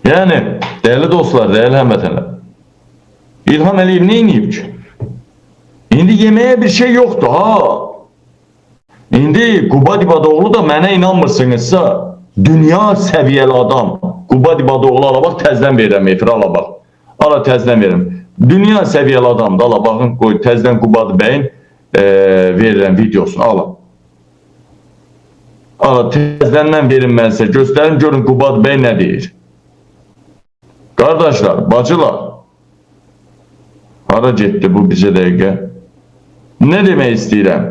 Yəni, dəyərli dostlar, dəyərli həmvətənlər, İlham Əliyev nə edib ki? İndi yeməyə bir şey yoxdur, ha. İndi Quba Dibadoğlu da mənə inanmırsınızsa, dünya səviyyəli adam. Quba Dibadoğlu, ala bax, təzdən verirəm, efir, ala bax. Ala təzdən verirəm. Dünya səviyyəli adamdır, ala baxın, qoy, təzdən Quba bəyin verirəm videosunu, ala. Ala, təzdəndən verin mənsə, göstərim, görün Quba bəy nə deyir. Qardaşlar, bacılar, hara getdi bu bizə dəqiqə? Nə demək istəyirəm?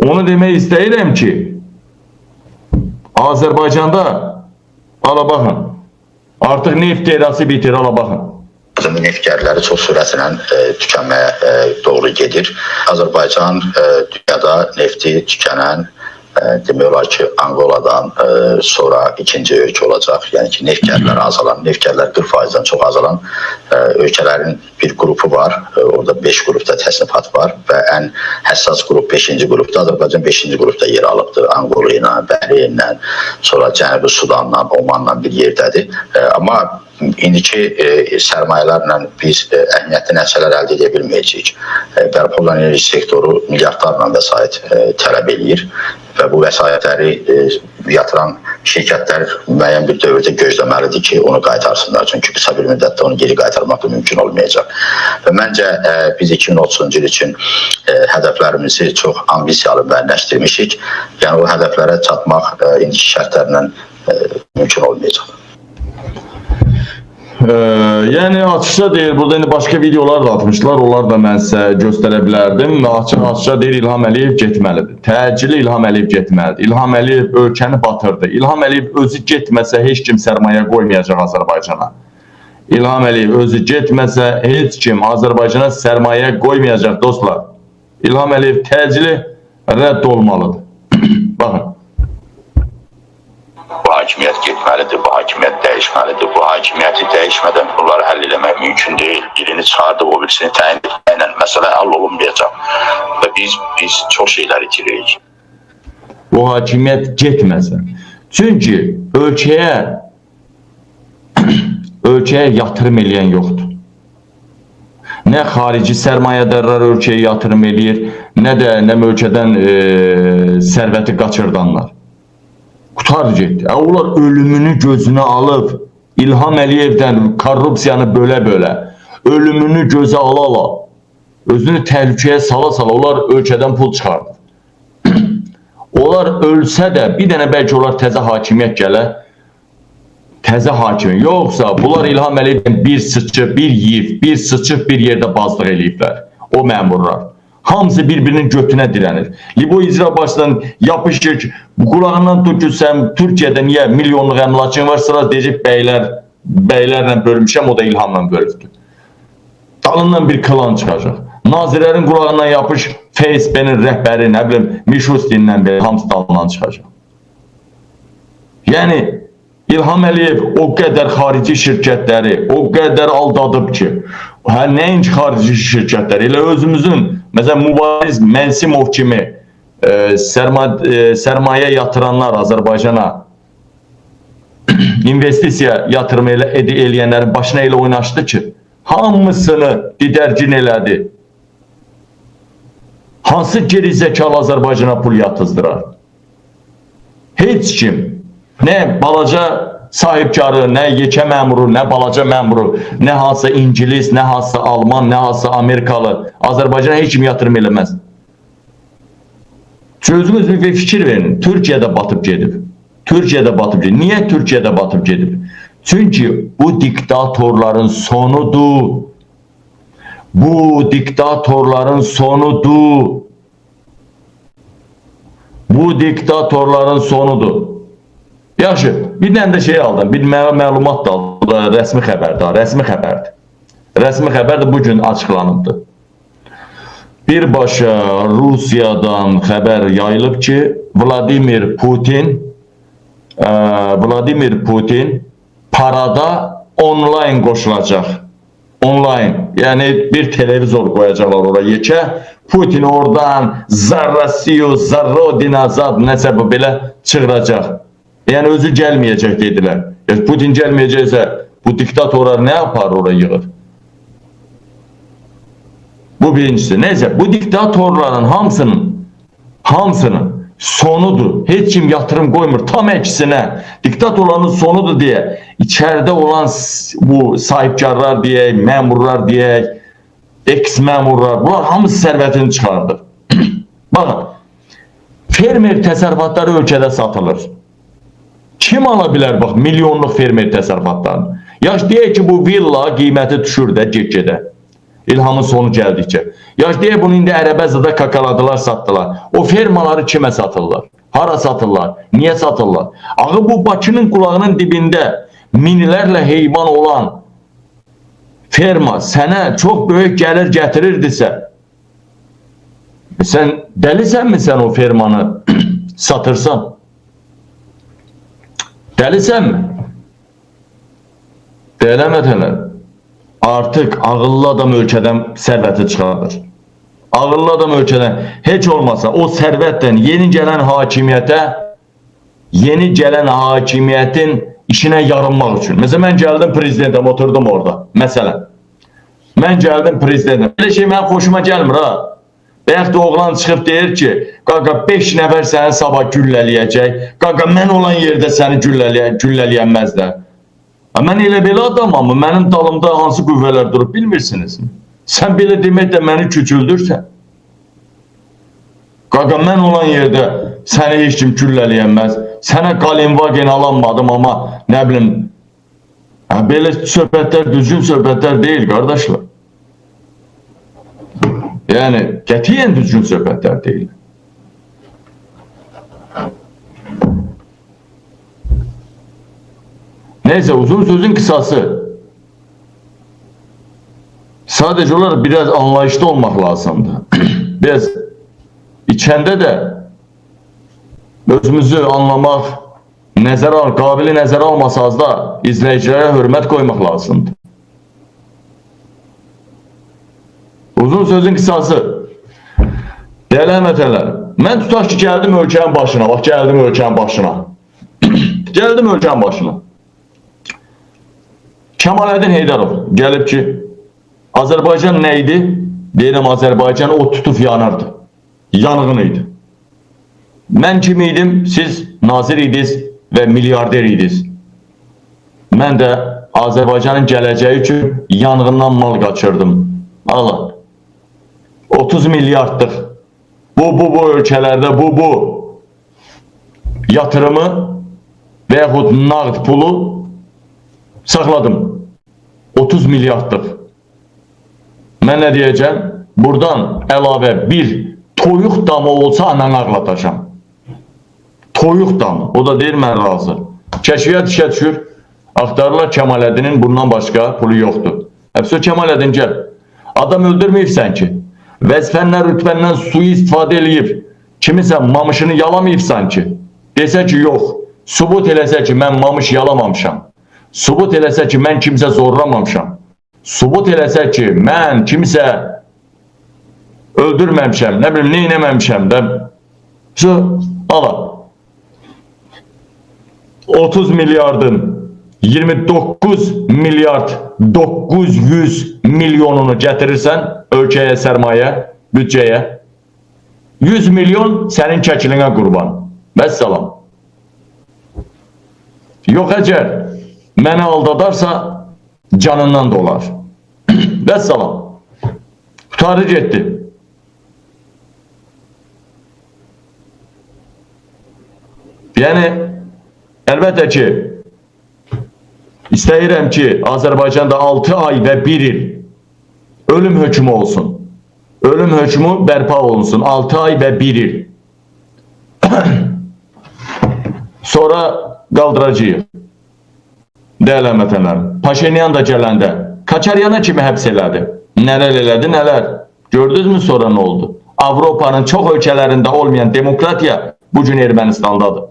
Onu demək istəyirəm ki, Azərbaycanda, ala baxın, artıq neft terası bitir, ala baxın. Neft gəlirləri çox sürətlə tükənməyə doğru gedir. Azərbaycan dünyada nefti tükənən demək olar ki, Angoladan sonra ikinci ölkə olacaq. Yəni ki, neft gəlirləri azalan, neft gəlirləri 40%-dən çox azalan ölkələrin bir qrupu var. Orada 5 qrupda təsnifatı var və ən həssas qrup 5-ci qrupda. Azərbaycan 5-ci qrupda yer alıbdır. Angola ilə, Bəhreynlə, sonra Cənubi Sudanla, Omanla bir yerdədir. Amma indiki sərmayələrlə biz əhəmiyyətli nəticələr əldə edə bilməyəcəyik. Bərpa olunan enerji sektoru milyardlarla vəsait tələb eləyir və bu vəsaitləri yatıran şirkətlər müəyyən bir dövrdə gözləməlidir ki, onu qaytarsınlar. Çünki qısa bir müddətdə onu geri qaytarmaq da mümkün olmayacaq. Və məncə biz 2030-cu il üçün hədəflərimizi çox ambisiyalı müəyyənləşdirmişik. Yəni o hədəflərə çatmaq indiki şərtlərlə mümkün olmayacaq. Yəni açıqca deyir, burada indi başqa videolar da atmışlar, onlar da mən sizə göstərə bilərdim. Açıqca deyir, İlham Əliyev getməlidir. Təcili İlham Əliyev getməlidir. İlham Əliyev ölkəni batırdı. İlham Əliyev özü getməsə heç kim sərmayə qoymayacaq Azərbaycana. İlham Əliyev özü getməsə heç kim Azərbaycana sərmayə qoymayacaq dostlar. İlham Əliyev təcili rədd olmalıdır. Baxın. Bu hakimiyyət getməlidir, bu hakimiyyət dəyişməlidir. Bu hakimiyyəti dəyişmədən bunları həll eləmək mümkün deyil. Birini çıxardıb o birisini təyin etməklə məsələ həll olunmayacaq. Və biz çox şeylər itiririk. Bu hakimiyyət getməsin. Çünki ölkəyə yatırım eləyən yoxdur. Nə xarici sərmayədarlar ölkəyə yatırım eləyir, nə də ölkədən sərvəti qaçırdanlar. Qutar getdi. Onlar ölümünü gözünə alıb, İlham Əliyevdən korrupsiyanı bölə-bölə, ölümünü gözə ala-ala, özünü təhlükəyə sala-sala, onlar ölkədən pul çıxardı. Onlar ölsə də, bir dənə bəlkə onlar təzə hakimiyyət gələ, təzə hakimiyyət. Yoxsa, bunlar İlham Əliyevdən bir sıçıq, bir yiyib, bir sıçıq bir yerdə bazlıq eləyiblər, o məmurlar. Hamısı bir-birinin götünə dirənir. Libo icra başdan yapışır ki, qulağından tut ki, sən Türkiyədə niyə milyonluq əmlakın var, sıra deyəcək bəylərlə bölmüşəm, o da İlhamla bölübdür. Dalından bir klan çıxacaq. Nazirlərin qulağından yapış, FSB-nin rəhbəri, nə bilim, Mişustindən belə, hamısı dalından çıxacaq. Yəni, İlham Əliyev o qədər xarici şirkətləri, o qədər aldadıb ki, nəinki xarici şirkətləri, elə özümüzün, məsələn, Mübariz Mənsimov kimi sərmayə yatıranlar Azərbaycana investisiya yatırımı eləyənlərin başına elə oynaşdı ki, hamısını didərgin elədi. Hansı geri zəkalı Azərbaycana pul yatızdırar? Heç kim, nə balaca sahibkarı, nə yekə məmuru, nə balaca məmuru, nə hansısa İngilis, nə hansısa Alman, nə hansısa Amerikalı Azərbaycana heç kim yatırım eləməz. Özünüz bir fikir verin, Türkiyədə batıb gedib. Türkiyədə batıb gedib. Niyə Türkiyədə batıb gedib? Çünki bu diktatorların sonudur. Bu diktatorların sonudur. Bu diktatorların sonudur. Yaxşı, bir dənə də şey aldım, bir məlumat da aldım, bu da rəsmi xəbərdir, rəsmi xəbərdir. Rəsmi xəbər də bugün açıqlanıbdır. Birbaşa Rusiyadan xəbər yayılıb ki, Vladimir Putin parada onlayn qoşulacaq. Onlayn, yəni bir televizor qoyacaqlar oraya yekə. Putin oradan Zarrasiyo, Zarrodinazad nəsə bu belə çığıracaq. Yəni özü gəlməyəcək dedilər. Putin gəlməyəcəksə Bu diktatorlar ne yapar oraya yığır? Bu birincisi. Neyse, bu diktatorların hamısının sonudur. Heç kim yatırım koymur. Tam əksinə diktatorların sonudur diye içeride olan bu sahipkarlar diye, memurlar diye, ex-memurlar, bunlar hamısı sərvətini çıxardır. Bakın, fermer təsərrüfatları ölkədə satılır. Kim ala bilər bax milyonluq fermer təsərrüfatlarını? Yaş deyək ki, bu villa qiyməti düşür də get-gedə. İlhamın sonu gəldikcə. Yaş deyək bunu indi Ərəbəzada kakaladılar, satdılar. O fermaları kimə satırlar? Hara satırlar? Niyə satırlar? Ağı bu Bakının qulağının dibində minlərlə heyvan olan ferma sənə çox böyük gəlir gətirirdisə, sən dəlisənmi sən o fermanı satırsan? Dəlisənmi? Deyələmədələr. Artıq ağıllı adam ölkədən sərvəti çıxardır. Ağıllı adam ölkədən heç olmasa o sərvətdən yeni gələn hakimiyyətin işinə yarınmaq üçün. Məsələn, mən gəldim prezidentim, oturdum orada. Məsələn, mən gəldim prezidentim. Belə şey mənim xoşuma gəlmir ha. Bəyək də oğlan çıxıb deyir ki, qaqa 5 nəfər səni sabah güllələyəcək. Qaqa mən olan yerdə səni güllələyənməzlər. Mən elə belə adamam, mənim dalımda hansı qüvvələr durub bilmirsiniz mi? Sən belə demək də məni küçüldürsən. Qaqa mən olan yerdə səni heç kim güllələyənməz. Sənə qalinvagen alanmadım, amma nə bilim, belə söhbətlər düzgün söhbətlər deyil, qardaşlar. Yəni, qətiyyən düzgün söhbətlər deyil. Neyse, uzun sözün kısası. Sadece olarak biraz anlayışlı olmak lazımdı. Biraz içende de özümüzü anlamak, qabili nəzərə almasaz da izleyicilere hürmet koymak lazımdı. Uzun sözün kısası. Değerli həmvətənlər, mən tutaq ki, gəldim ölkənin başına. Bax, gəldim ölkənin başına. Gəldim ölkənin başına. Kemaləddin Heydərov gəlib ki, Azərbaycan nə idi? Deyirəm, Azərbaycan o tutub yanırdı. Yanğın idi. Mən kim idim? Siz nazir idiniz və milyarder idiniz. Mən də Azərbaycanın gələcəyi üçün yanğından mal qaçırdım. Allah. 30 milyardlıq bu ölkələrdə bu yatırımı və yaxud nağd pulu saxladım. 30 milyardlıq. Mən nə deyəcəm? Buradan əlavə bir toyuq damı olsa anan ağlatacam. Toyuq damı. O da deyir, mən razı. Kəşfiyyat işə düşür. Axtarırlar, Kemaləddinin bundan başqa pulu yoxdur. Həbsə Kemaləddin gəl. Adam öldürməyibsən ki. Vəzifəndən, rütbəndən suyu istifadə eləyib. Kimisə mamışını yalamayıbsan ki. Desə ki, yox. Subut eləsə ki, mən mamış yalamamışam. Subut eləsə ki, mən kimsə zorlamamışam. Subut eləsə ki, mən kimsə öldürməmişəm, nə bilim, neynəməmişəm də. Ala. 30 milyardın 29 milyard 900 milyonunu gətirirsən ölkəyə, sərmayə, büdcəyə. 100 milyon sənin kəkilinə qurban. Vəssalam. Yox, əgər məni aldadarsa canından dolar. Vəssalam. Qutarı getdi. Yəni, əlbəttə ki, istəyirəm ki, Azərbaycanda 6 ay və 1 il ölüm hökmü olsun. Ölüm hökmü bərpa olunsun. 6 ay və 1 il. Sonra qaldıracağıq. Değerli həmvətənlərim, Paşinyan da gələndə Kaçaryana kimi həbs elədi. Nələr elədi, nələr. Gördünüz mü sonra nə oldu? Avropanın çox ölkələrində olmayan demokratiya bugün Ermənistandadır.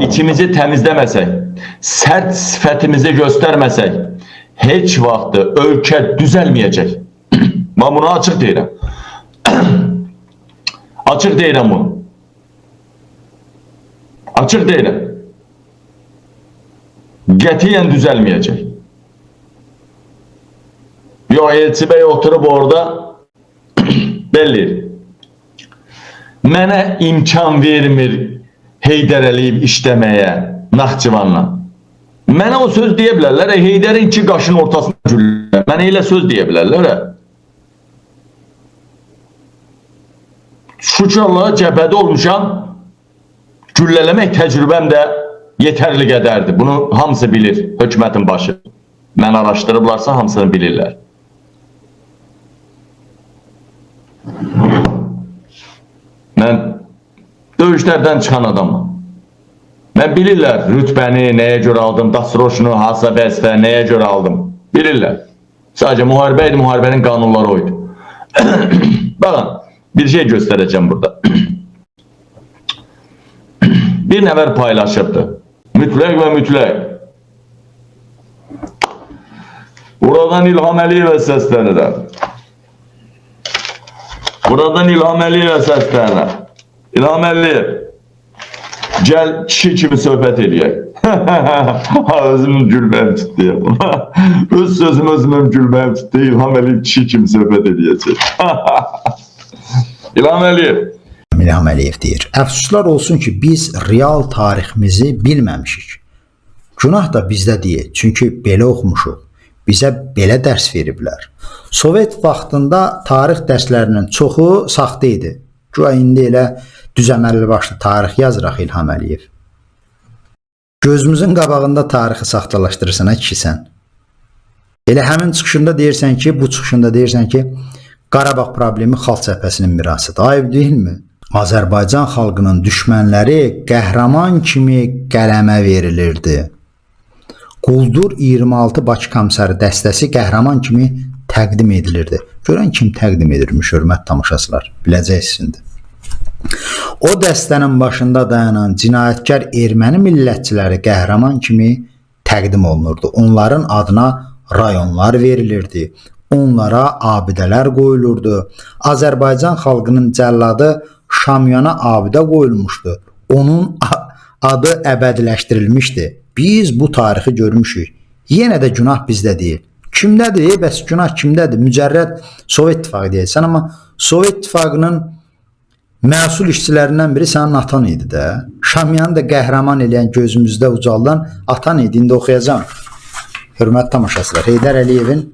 İçimizi təmizləməsək, sərt sifətimizi göstərməsək, heç vaxtı ölkə düzəlməyəcək. Ben bunu açıq deyirəm. Açıq deyirəm bunu. Açıq deyirəm. Qətiyyən düzəlməyəcək. Yox, Elçi bəy oturub orada belli. Mənə imkan vermir Heydər Əliyev işləməyə Naxçıvanla. Mənə o söz deyə bilərlər. Heydərin iki qaşın ortasına güllər. Mənə elə söz deyə bilərlər. Şükür Allah'a cəbhədə olmuşam. Güllələmək təcrübəm də yetərli qədərdir. Bunu hamısı bilir, hökumətin başı. Mən araşdırıblarsa hamısını bilirlər. Mən döyüşlərdən çıxan adamım. Mən bilirlər rütbəni nəyə görə aldım, dasroşunu, hasa vəzifə nəyə görə aldım. Bilirlər. Sadəcə müharibə idi, müharibənin qanunları oydu. Baxın, bir şey göstərəcəm burada. Bir nəfər paylaşıbdı. Mütləq və mütləq. Buradan İlham Əliyevə səslənirəm. Buradan İlham Əliyevə səslənirəm. İlham Əliyev, gəl kişi kimi söhbət eləyək. Özümün gülməyim tutdu. Öz sözüm özümün gülməyim tutdu. İlham Əliyev kişi kimi söhbət eləyəcək. İlham Əliyev. İlham Əliyev deyir. Əfsuslar olsun ki, biz real tariximizi bilməmişik. Günah da bizdə deyil. Çünki belə oxumuşuq. Bizə belə dərs veriblər. Sovet vaxtında tarix dərslərinin çoxu saxta idi. Güya indi elə düzəməlli başlı tarix yazıraq İlham Əliyev. Gözümüzün qabağında tarixi saxtalaşdırırsan, kişisən. Elə həmin çıxışında deyirsən ki, bu çıxışında deyirsən ki, Qarabağ problemi xalq cəbhəsinin mirasıdır. Ayıb deyilmi? Azərbaycan xalqının düşmənləri qəhrəman kimi qələmə verilirdi. Quldur 26 Bakı Komissarı dəstəsi qəhrəman kimi təqdim edilirdi. Görən kim təqdim edirmiş, hörmət tamaşaçılar, biləcəksiniz. O dəstənin başında dayanan cinayətkar erməni millətçiləri qəhrəman kimi təqdim olunurdu. Onların adına rayonlar verilirdi. Onlara abidələr qoyulurdu. Azərbaycan xalqının cəlladı Şamyana abidə qoyulmuşdu. Onun adı əbədiləşdirilmişdi. Biz bu tarixi görmüşük. Yenə də günah bizdə deyil. Kimdədir? Bəs günah kimdədir? Mücərrəd Sovet İttifaqı deyilsən, amma Sovet İttifaqının məsul işçilərindən biri sənin atan idi də. Şamyanı da qəhrəman eləyən, gözümüzdə ucaldan atan idi. İndi oxuyacağım. Hörmətli tamaşaçılar, Heydər Əliyevin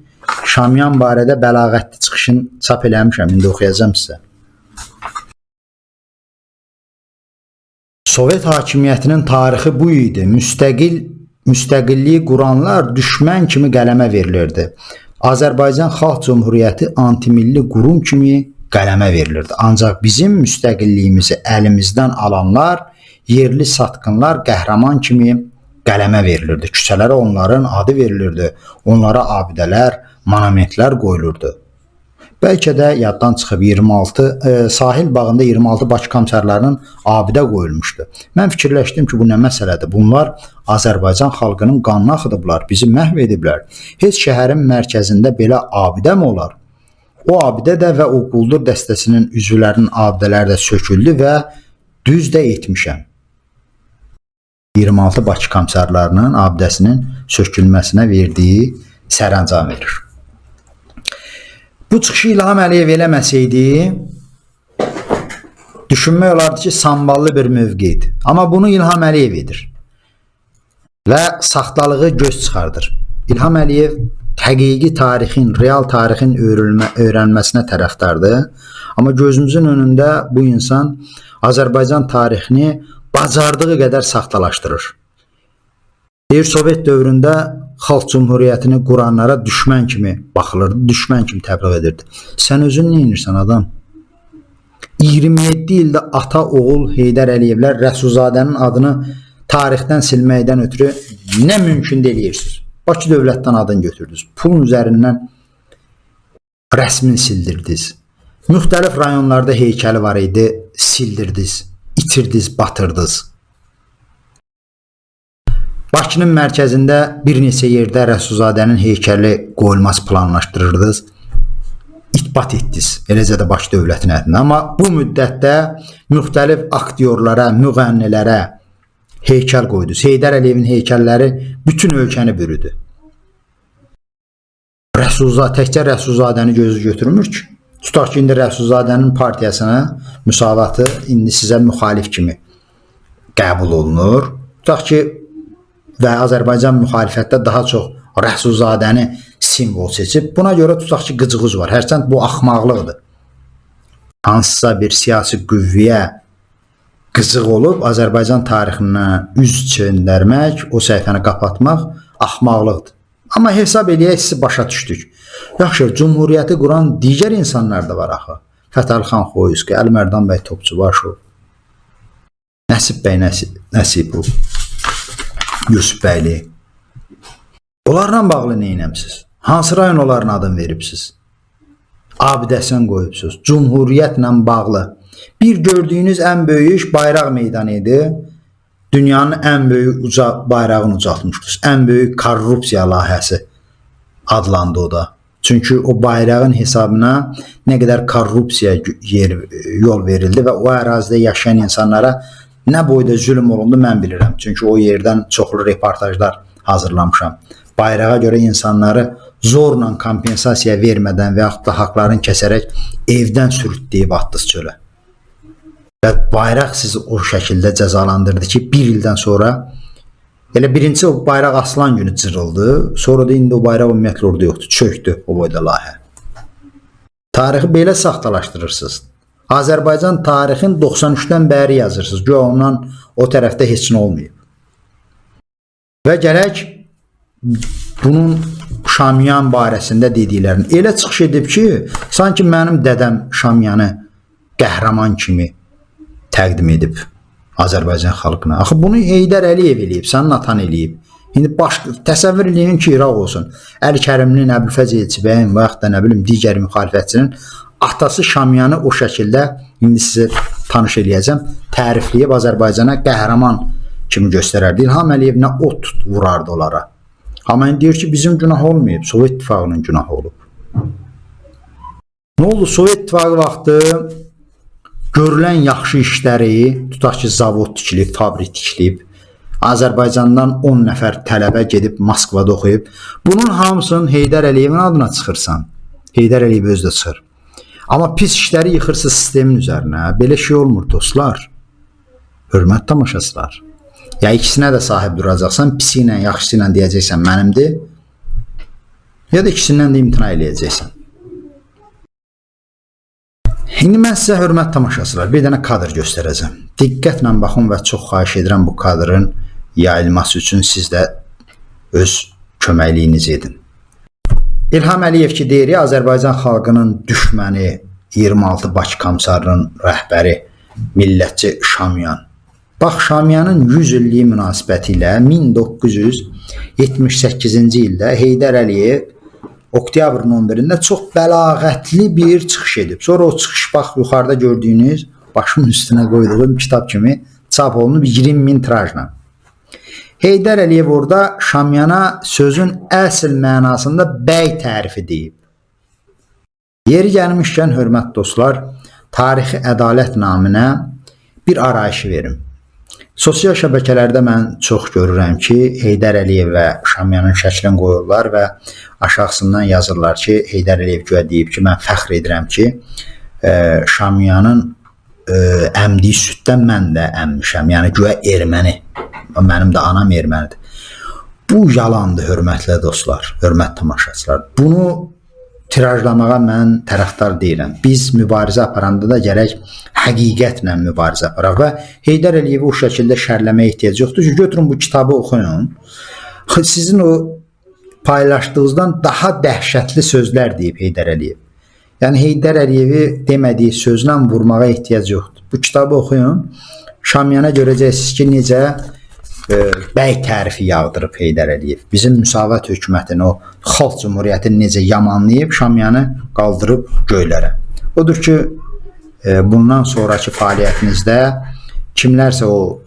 Şamyan barədə bəlağətli çıxışını çap eləmişəm. İndi oxuyacağım sizə. Sovet hakimiyyətinin tarixi bu idi. Müstəqilliyi quranlar düşmən kimi qələmə verilirdi. Azərbaycan Xalq Cümhuriyyəti antimilli qurum kimi qələmə verilirdi. Ancaq bizim müstəqilliyimizi əlimizdən alanlar, yerli satqınlar qəhrəman kimi qələmə verilirdi. Küçələrə onların adı verilirdi. Onlara abidələr, monumentlər qoyulurdu. Bəlkə də yaddan çıxıb 26 sahil bağında 26 Bakı komissarlarının abidə qoyulmuşdu. Mən fikirləşdim ki, bu nə məsələdir? Bunlar Azərbaycan xalqının qanını axıdıblar, bizi məhv ediblər. Heç şəhərin mərkəzində belə abidə mi olar? O abidə də və o quldur dəstəsinin üzvlərinin abidələri də söküldü və düz də etmişəm. 26 Bakı komissarlarının abidəsinin sökülməsinə verdiyi sərəncam verir. Bu çıxışı İlham Əliyev eləməsəydi, düşünmək olardı ki, samballı bir mövqedir. Amma bunu İlham Əliyev edir və saxtalığı göz çıxardır. İlham Əliyev həqiqi tarixin, real tarixin öyrənməsinə tərəfdardır. Amma gözümüzün önündə bu insan Azərbaycan tarixini bacardığı qədər saxtalaşdırır. Deyir, Sovet dövründə Xalq Cümhuriyyətini quranlara düşmən kimi baxılırdı, düşmən kimi təbliğ edirdi. Sən özün nə edirsən adam? 27 ildə ata, oğul Heydər Əliyevlər Rəsulzadənin adını tarixdən silməkdən ötürü nə mümkün deyirsiniz? Bakı dövlətdən adını götürdünüz. Pulun üzərindən rəsmini sildirdiniz. Müxtəlif rayonlarda heykəli var idi, sildirdiniz, itirdiniz, batırdınız. Bakının mərkəzində bir neçə yerdə Rəsulzadənin heykəli qoyulması planlaşdırırdınız. İtbat etdiniz, eləcə də Bakı dövlətin ədinə. Amma bu müddətdə müxtəlif aktyorlara, müğənnilərə heykəl qoydunuz. Heydər Əliyevin heykəlləri bütün ölkəni bürüdü. Təkcə Rəsulzadəni gözü götürmür ki. Tutaq ki, indi Rəsulzadənin partiyasına müsavatı indi sizə müxalif kimi qəbul olunur. Tutaq ki, və Azərbaycan müxalifətdə daha çox Rəsulzadəni simvol seçib. Buna görə tutaq ki, qıcığız var. Hərçənd bu axmaqlıqdır. Hansısa bir siyasi qüvvəyə qıcıq olub Azərbaycan tarixinə üz çöndərmək, o səhifəni qapatmaq axmaqlıqdır. Amma hesab eləyək, sizi başa düşdük. Yaxşı, Cumhuriyyəti quran digər insanlar da var axı. Fətəli-xan Xoyski, Əlimərdan bəy Topçubaşov, Nəsib bəy Nəsibov, Yusuf bəyli. Onlarla bağlı nə eləmisiz? Hansı rayon onların adını veribsiz? Abidəsən qoyubsuz. Cumhuriyyətlə bağlı bir gördüyünüz ən böyük iş bayraq meydanı idi. Dünyanın ən böyük bayrağını ucaltmışdınız. Ən böyük korrupsiya layihəsi adlandı o da. Çünki o bayrağın hesabına nə qədər korrupsiya yol verildi və o ərazidə yaşayan insanlara nə boyda zülm olundu mən bilirəm. Çünki o yerdən çoxlu reportajlar hazırlamışam. Bayrağa görə insanları zorla kompensasiya vermədən və yaxud da haqlarını kəsərək evdən sürütləyib atdınız çölə. Və bayraq sizi o şəkildə cəzalandırdı ki, bir ildən sonra elə birinci o bayraq asılan günü cırıldı. Sonra da indi o bayraq ümumiyyətlə orada yoxdur. Çöktü o boyda layihə. Tarixi belə saxtalaşdırırsınız. Azərbaycan tarixin 93-dən bəri yazırsınız. Güya ondan o tərəfdə heç nə olmayıb. Və gərək bunun Şamyan barəsində dediklərini elə çıxış edib ki, sanki mənim dədəm Şamyanı qəhrəman kimi təqdim edib Azərbaycan xalqına. Axı bunu Heydər Əliyev eləyib, sənin atan eləyib. İndi təsəvvür eləyin ki, İraq olsun. Əli Kərimlinin, Əbülfəz Elçibəyin və yaxud da nə bilim digər müxalifətçinin atası Şamyanı o şəkildə indi sizə tanış eləyəcəm, tərifləyib Azərbaycana qəhrəman kimi göstərərdi. İlham Əliyev nə ot vurardı onlara. Amma indi deyir ki, bizim günah olmayıb, Sovet İttifaqının günahı olub. Nə oldu? Sovet İttifaqı vaxtı görülən yaxşı işləri, tutaq ki, zavod tikilib, fabrik tikilib, Azərbaycandan 10 nəfər tələbə gedib Moskvada oxuyub. Bunun hamısının Heydər Əliyevin adına çıxırsan. Heydər Əliyev özü də çıxır. Amma pis işləri yıxırsınız sistemin üzərinə. Belə şey olmur dostlar. Hörmət tamaşaçılar. Ya ikisinə də sahib duracaqsan, pisi ilə, yaxşısı ilə deyəcəksən mənimdir. Ya da ikisindən də imtina eləyəcəksən. İndi mən sizə hörmət tamaşaçılar bir dənə kadr göstərəcəm. Diqqətlə baxın və çox xahiş edirəm bu kadrın yayılması üçün siz də öz köməkliyinizi edin. İlham Əliyev ki deyir, Azərbaycan xalqının düşməni 26 Bakı Komissarının rəhbəri millətçi Şamyan. Bax, Şamyanın 100 illiyi münasibəti ilə 1978-ci ildə Heydər Əliyev oktyabrın 11-də çox bəlağətli bir çıxış edib. Sonra o çıxış bax yuxarıda gördüyünüz başımın üstünə qoyduğum kitab kimi çap olunub 20.000 tirajla. Heydər Əliyev orada Şamyana sözün əsl mənasında bəy tərifi deyib. Yeri gəlmişkən hörmət dostlar, tarixi ədalət naminə bir arayışı verim. Sosial şəbəkələrdə mən çox görürəm ki, Heydər Əliyev və Şamyanın şəklini qoyurlar və aşağısından yazırlar ki, Heydər Əliyev güya deyib ki, mən fəxr edirəm ki, Şamyanın əmdiyi süddən mən də əmmişəm. Yəni güya erməni. Mənim də anam ermənidir. Bu yalandır hörmətli dostlar, hörmət tamaşaçılar. Bunu tirajlamağa mən tərəfdar deyiləm. Biz mübarizə aparanda da gərək həqiqətlə mübarizə aparaq və Heydər Əliyevi o şəkildə şərləməyə ehtiyac yoxdur ki, götürün bu kitabı oxuyun. Sizin o paylaşdığınızdan daha dəhşətli sözlər deyib Heydər Əliyev. Yəni Heydər Əliyevi demədiyi sözlə vurmağa ehtiyac yoxdur. Bu kitabı oxuyun. Şamyana görəcəksiniz ki, necə bəy tərifi yağdırıb Heydər Əliyev. Bizim müsavat hökumətini, o xalq cumhuriyyətini necə yamanlayıb, Şamyanı qaldırıb göylərə. Odur ki, bundan sonraki fəaliyyətinizdə kimlərsə o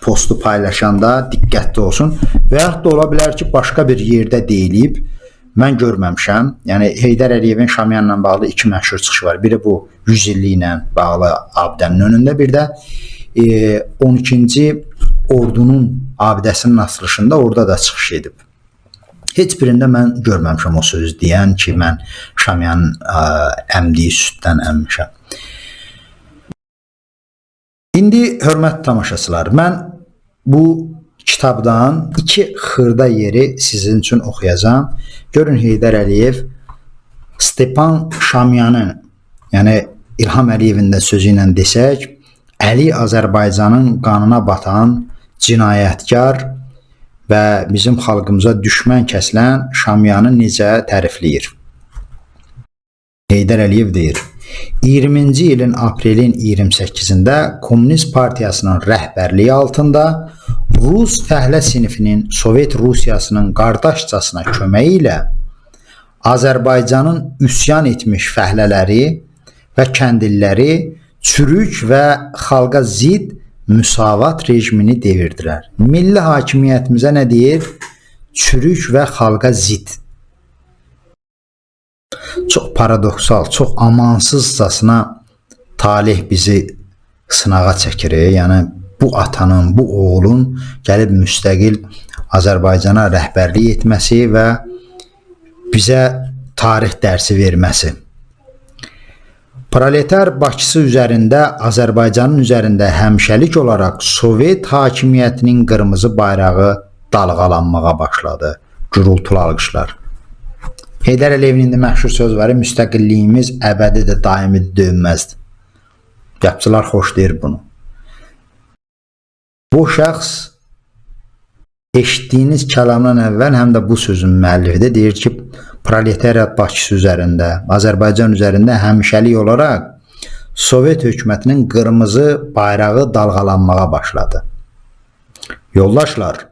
postu paylaşanda diqqətli olsun və yaxud da ola bilər ki, başqa bir yerdə deyilib, mən görməmişəm. Yəni Heydər Əliyevin Şamyanla bağlı iki məşhur çıxışı var. Biri bu 100 illiklə bağlı abidənin önündə, bir də 12-ci ordunun abidəsinin açılışında orada da çıxış edib. Heç birində mən görməmişəm o sözü deyən ki, mən Şamyanın əmdiyi süddən əmmişəm. İndi hörmətli tamaşaçılar, mən bu kitabdan 2 xırda yeri sizin üçün oxuyacağam. Görün Heydər Əliyev Stepan Şamyanın, yəni İlham Əliyevin də sözü ilə desək, Əli Azərbaycanın qanına batan cinayətkar və bizim xalqımıza düşmən kəsilən Şamyanı necə tərifləyir? Heydər Əliyev deyir: 20-ci ilin aprelin 28-də Komünist Partiyasının rəhbərliyi altında Rus fəhlə sinifinin Sovet Rusiyasının qardaşcasına köməyi ilə Azərbaycanın üsyan etmiş fəhlələri və kəndliləri çürük və xalqa zidd müsavat rejimini devirdilər. Milli hakimiyyətimizə nə deyir? Çürük və xalqa zidd. Çox paradoksal, çox amansızcasına talih bizi sınağa çəkir. Yəni bu atanın, bu oğlun gəlib müstəqil Azərbaycana rəhbərlik etməsi və bizə tarix dərsi verməsi. Proletar Bakısı üzərində, Azərbaycanın üzərində həmişəlik olaraq Sovet hakimiyyətinin qırmızı bayrağı dalğalanmağa başladı. Gürültülü alqışlar. Heydər Əliyevin indi məşhur söz var: müstəqilliyimiz əbədidir, daimidir, dönməzdir. Qəpçılar xoşlayır bunu. Bu şəxs eşitdiyiniz kəlamdan əvvəl həm də bu sözün müəllifidir. Deyir ki, proletariat Bakısı üzərində, Azərbaycan üzərində həmişəlik olaraq Sovet hökumətinin qırmızı bayrağı dalğalanmağa başladı. Yoldaşlar,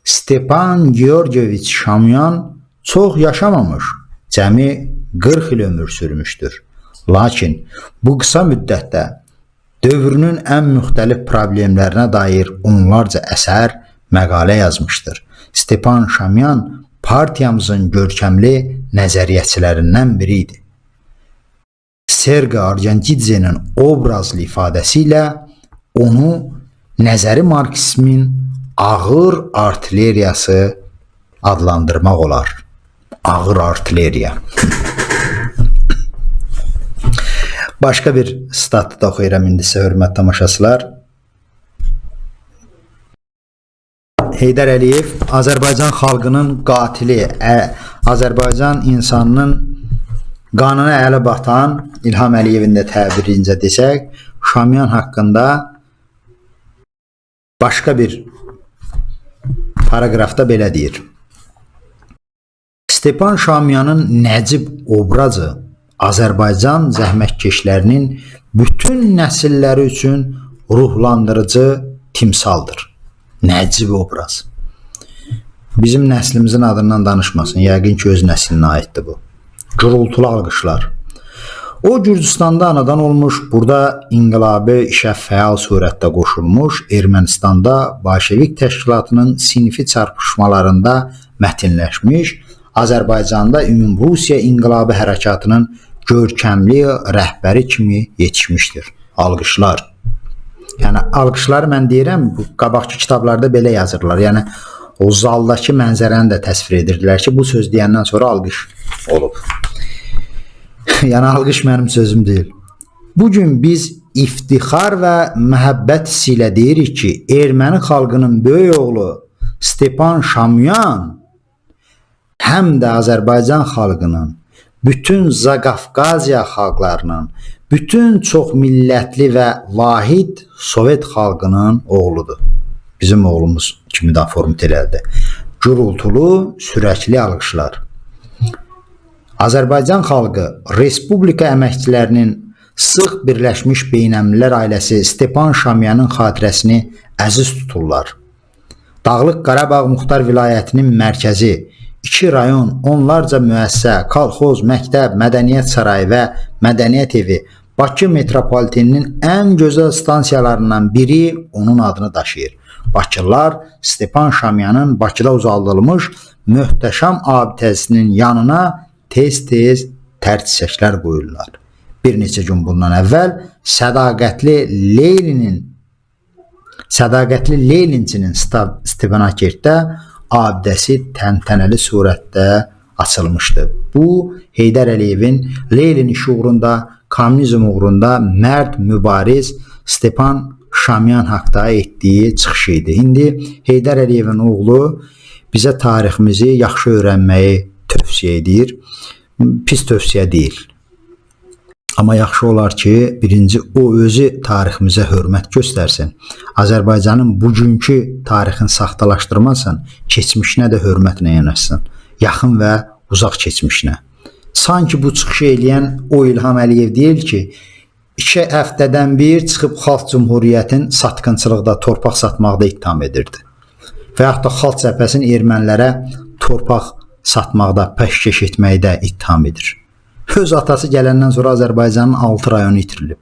Stepan Georgiyeviç Şamyan çox yaşamamış, cəmi 40 il ömür sürmüşdür. Lakin bu qısa müddətdə dövrünün ən müxtəlif problemlərinə dair onlarca əsər, məqalə yazmışdır. Stepan Şamyan partiyamızın görkəmli nəzəriyyəçilərindən biri idi. Sergey Orджоникидze'nin obrazlı ifadəsi ilə onu nəzəri marksizmin ağır artilleriyası adlandırmaq olar. Ağır artilleriya. Başqa bir statı da oxuyuram indi sizə, hörmətli tamaşaçılar. Heydər Əliyev Azərbaycan xalqının qatili, Azərbaycan insanının qanına ələ batan, İlham Əliyevin də təbirincə desək, Şamyan haqqında başqa bir paragrafda belə deyir: Stepan Şamyanın nəcib obrazı Azərbaycan zəhmətkeşlərinin bütün nəsilləri üçün ruhlandırıcı timsaldır. Nəcib obraz. Bizim nəslimizin adından danışmasın. Yəqin ki, öz nəslinə aiddir bu. Gürültülü alqışlar. O Gürcüstanda anadan olmuş, burada inqilabi işə fəal surətdə qoşulmuş, Ermənistanda Bolşevik təşkilatının sinfi çarpışmalarında mətinləşmiş, Azərbaycanda Ümumrusiya inqilabı hərəkatının görkəmli rəhbəri kimi yetişmişdir. Alqışlar. Yəni alqışları mən deyirəm, bu qabaqki kitablarda belə yazırlar. Yəni o zaldakı mənzərəni də təsvir edirdilər ki, bu söz deyəndən sonra alqış olub. Yəni alqış mənim sözüm deyil. Bugün biz iftixar və məhəbbət hissi ilə deyirik ki, erməni xalqının böyük oğlu Stepan Şamyan həm də Azərbaycan xalqının, bütün Zaqafqaziya xalqlarının, bütün çox millətli və vahid Sovet xalqının oğludur. Bizim oğlumuz kimi də format elədi. Gürültülü, sürəkli alqışlar. Azərbaycan xalqı Respublika əməkçilərinin sıx birləşmiş beynəmlilər ailəsi Stepan Şamyanın xatirəsini əziz tuturlar. Dağlıq Qarabağ Muxtar Vilayətinin mərkəzi 2 rayon, onlarca müəssisə, kolxoz, məktəb, mədəniyyət sarayı və mədəniyyət evi Bakı metropoliteninin ən gözəl stansiyalarından biri onun adını daşıyır. Bakılılar Stepan Şamyanın Bakıda uzaldılmış möhtəşəm abidəsinin yanına tez-tez tər çiçəklər qoyurlar. Bir neçə gün bundan əvvəl sədaqətli Leylinin Sədaqətli Leninçinin Stepanakert-də abidəsi təntənəli surətdə açılmışdı. Bu, Heydər Əliyevin Lenin şuurunda, kommunizm uğrunda mərd mübariz Stepan Şamyan haqda etdiyi çıxış idi. İndi Heydər Əliyevin oğlu bizə tariximizi yaxşı öyrənməyi tövsiyə edir. Pis tövsiyə deyil. Amma yaxşı olar ki, birinci o özü tariximizə hörmət göstərsin. Azərbaycanın bugünkü tarixini saxtalaşdırmasın, keçmişinə də hörmətlə yanaşsın. Yaxın və uzaq keçmişinə. Sanki bu çıxışı eləyən o İlham Əliyev deyil ki, 2 həftədən bir çıxıb Xalq Cümhuriyyətin satqınçılıqda, torpaq satmaqda ittiham edirdi. Və yaxud da Xalq Cəbhəsinin ermənilərə torpaq satmaqda, pəşkeş etməkdə ittiham edir. Öz atası gələndən sonra Azərbaycanın 6 rayonu itirilib.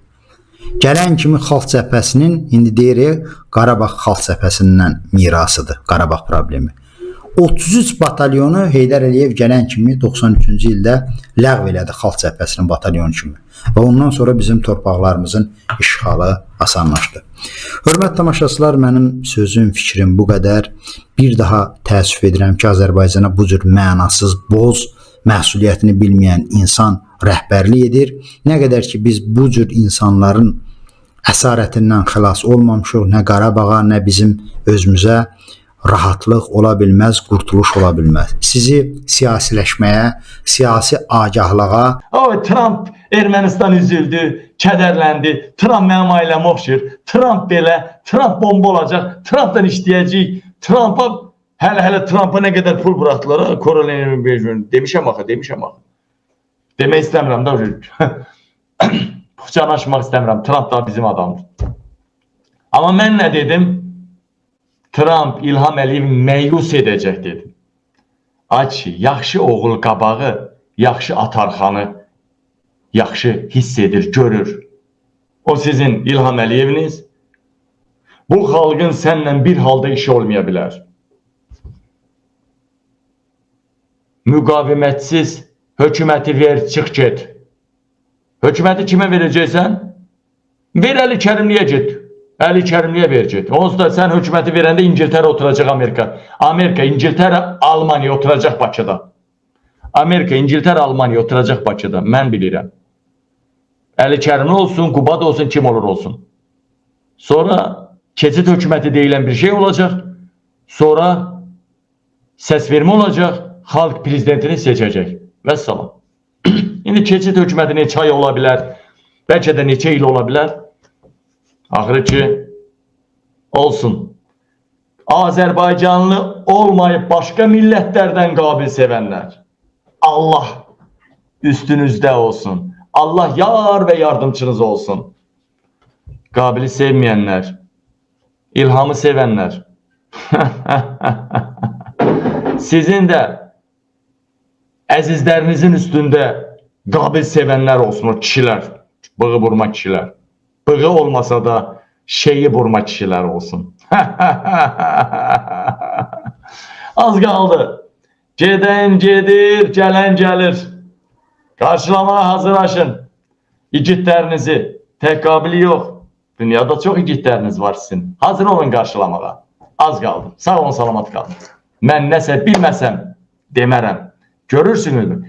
Gələn kimi Xalq Cəbhəsinin, indi deyirik, Qarabağ Xalq Cəbhəsindən mirasıdır, Qarabağ problemi. 33 batalyonu Heydər Əliyev gələn kimi 93-cü ildə ləğv elədi Xalq Cəbhəsinin batalyonu kimi. Və ondan sonra bizim torpaqlarımızın işğalı asanlaşdı. Hörmətli tamaşaçılar, mənim sözüm, fikrim bu qədər. Bir daha təəssüf edirəm ki, Azərbaycana bu cür mənasız, boz, məsuliyyətini bilməyən insan rəhbərlik edir. Nə qədər ki, biz bu cür insanların əsarətindən xilas olmamışıq, nə Qarabağa, nə bizim özümüzə rahatlıq ola bilməz, qurtuluş ola bilməz. Sizi siyasiləşməyə, siyasi agahlığa... Trump Ermənistan üzüldü, kədərləndi. Trump mənim ailəm oxşur. Trump belə, Trump bomba olacaq, Trumpdan işləyəcək. Trump'a, hələ Trump'a nə qədər pul buraxdılar, Korolenin demişəm axı. Demək istəmirəm da, canaşmaq istəmirəm. Trump da bizim adamdır. Amma mən nə dedim? Trump İlham Əliyev məyus edəcək dedim. Aç, yaxşı oğul qabağı, yaxşı atarxanı, yaxşı hiss edir, görür. O sizin İlham Əliyeviniz. Bu xalqın sənlə bir halda işi olmaya bilər. Müqavimətsiz hökuməti ver, çıx get. Hökuməti kimə verəcəksən? Ver Əli Kərimliyə get. Əli Kərimliyə verəcək. Onsuz da sən hökuməti verəndə İngiltərə oturacaq Amerika. İngiltərə, Almaniya oturacaq Bakıda. Amerika, İngiltərə, Almaniya oturacaq Bakıda. Mən bilirəm. Əli Kərimli olsun, Qubada olsun, kim olur olsun. Sonra keçid hökuməti deyilən bir şey olacaq. Sonra səsvermə olacaq. Xalq prezidentini seçəcək. Vəssalam. İndi keçid hökuməti neçə ay ola bilər? Bəlkə də neçə il ola bilər? Axırı ki, olsun. Azərbaycanlı olmayıb başqa millətlərdən qabil sevənlər. Allah üstünüzdə olsun. Allah yar və yardımcınız olsun. Qabili sevməyənlər, İlhamı sevənlər. Sizin də əzizlərinizin üstündə qabil sevənlər olsun o kişilər. Bığı vurma kişilər. Bığı olmasa da şeyi vurma kişilər olsun. Az qaldı. Gedən gedir, gələn gəlir. Qarşılamağa hazırlaşın. İgidlərinizi. Tək qabili yox. Dünyada çox igidləriniz var sizin. Hazır olun qarşılamağa. Az qaldı. Sağ olun, salamat qalın. Mən nəsə bilməsəm demərəm. Görürsünüz mü?